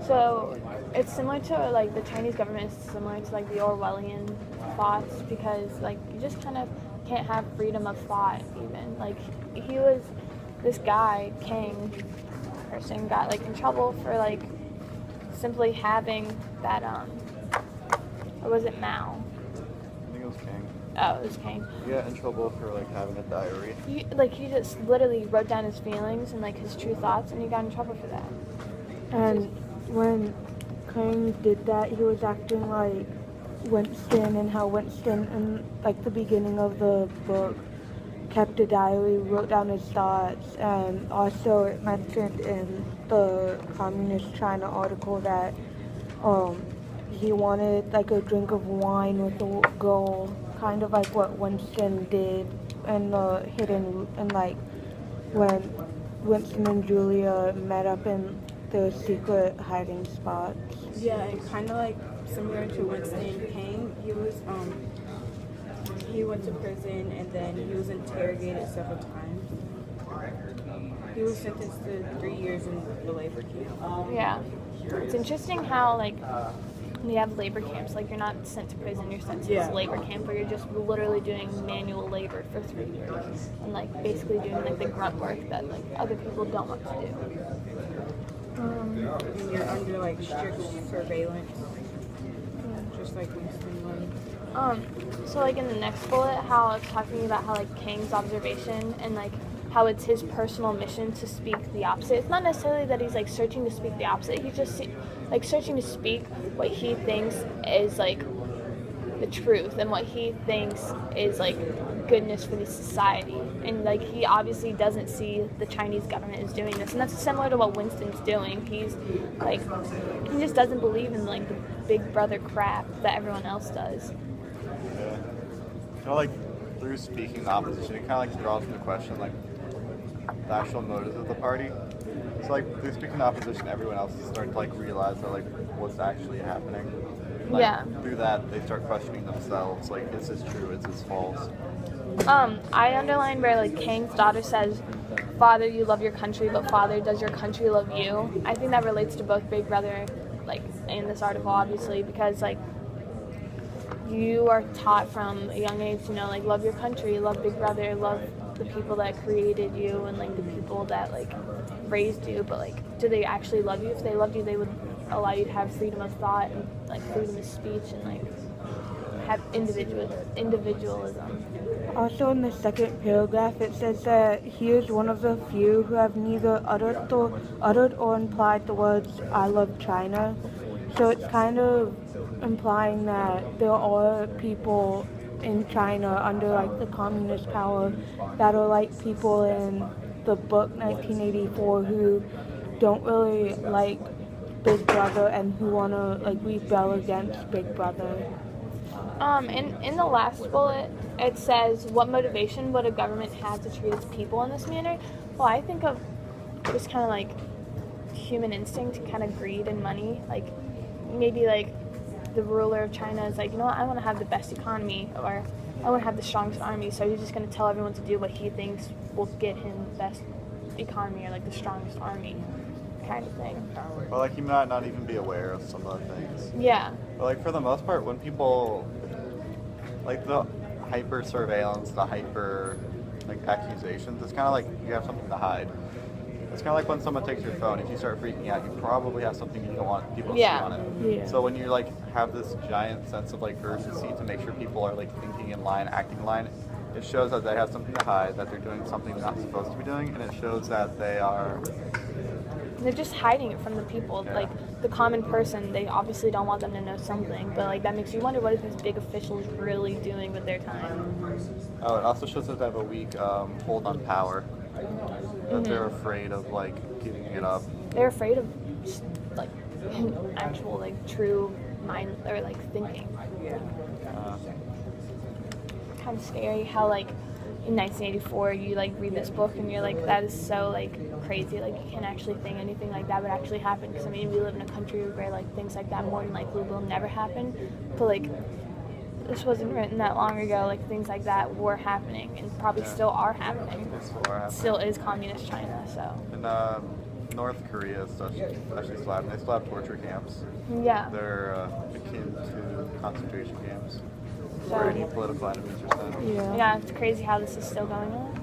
So it's similar to like the Chinese government is similar to like the Orwellian thoughts because like you just kind of can't have freedom of thought even. Like he was this guy, King person got like in trouble for like simply having that or was it Mao? I think it was King. Oh, it was King. He got in trouble for like having a diary. He just literally wrote down his feelings and like his true thoughts and he got in trouble for that. And when King did that, he was acting like Winston, and how Winston, in like the beginning of the book, kept a diary, wrote down his thoughts, and also it mentioned in the Communist China article that he wanted like a drink of wine with a girl, kind of like what Winston did in the hidden, and like when Winston and Julia met up in their secret hiding spots. Yeah, and kind of like similar to Winston King, he went to prison and then he was interrogated several times. He was sentenced to 3 years in the labor camp. Yeah. It's interesting how like when you have labor camps, like you're not sent to prison, you're sent to this labor camp where you're just literally doing manual labor for 3 years and like basically doing like the grunt work that like other people don't want to do. And you're under like strict surveillance, just like Winston was. So like in the next bullet, how it's talking about how like King's observation and like how it's his personal mission to speak the opposite. It's not necessarily that he's like searching to speak the opposite. He's just like searching to speak what he thinks is like the truth and what he thinks is like goodness for the society. And like he obviously doesn't see the Chinese government is doing this, and that's similar to what Winston's doing. He's like he just doesn't believe in like the big brother crap that everyone else does. Yeah. Kind of like through speaking the opposition, it kind of like draws into question like the actual motives of the party. So like through speaking the opposition, everyone else is starting to like realize that like what's actually happening. Like, yeah. Through that, they start questioning themselves. Like, is this true? Is this false? I underlined where like Kang's daughter says, "Father, you love your country, but Father, does your country love you?" I think that relates to both Big Brother, like in this article, obviously, because like you are taught from a young age, you know, like love your country, love Big Brother, love the people that created you and like the people that like raised you. But like, do they actually love you? If they loved you, they would allow you to have freedom of thought and like freedom of speech and like have individualism. Also in the second paragraph it says that he is one of the few who have neither uttered or implied the words "I love China." So it's kind of implying that there are people in China under like the communist power that are like people in the book 1984 who don't really like Big Brother and who want to like rebel against Big Brother. In the last bullet, it says, what motivation would a government have to treat its people in this manner? Well, I think of just kind of like human instinct, kind of greed and money. Like maybe like the ruler of China is like, you know what, I want to have the best economy, or I want to have the strongest army, so he's just going to tell everyone to do what he thinks will get him the best economy or like the strongest army kind of thing. But like he might not even be aware of some of the things. Yeah. But like for the most part, when people like the hyper surveillance, the hyper like accusations, it's kind of like you have something to hide. It's kind of like when someone takes your phone. If you start freaking out, you probably have something you don't want people to see on it. Yeah. So when you like have this giant sense of like urgency to make sure people are like thinking in line, acting in line, it shows that they have something to hide, that they're doing something they're not supposed to be doing, and it shows that they're just hiding it from the people. Yeah. Like the common person, they obviously don't want them to know something, but like that makes you wonder, what are these big officials really doing with their time? Oh, it also shows that they have a weak hold on power. That they're afraid of like giving it up. They're afraid of like actual like true mind or like thinking. Kind of scary how like in 1984 you like read this book and you're like, that is so like crazy, like you can't actually think anything like that would actually happen, because I mean we live in a country where like things like that more than likely will never happen, but like this wasn't written that long ago, like things like that were happening and probably still are happening. They still are happening. Still is communist China, so. In North Korea stuff actually still happen. They still have torture camps. Yeah. They're akin to concentration camps So- where any political enemies are sent. Yeah. Yeah, it's crazy how this is still going on.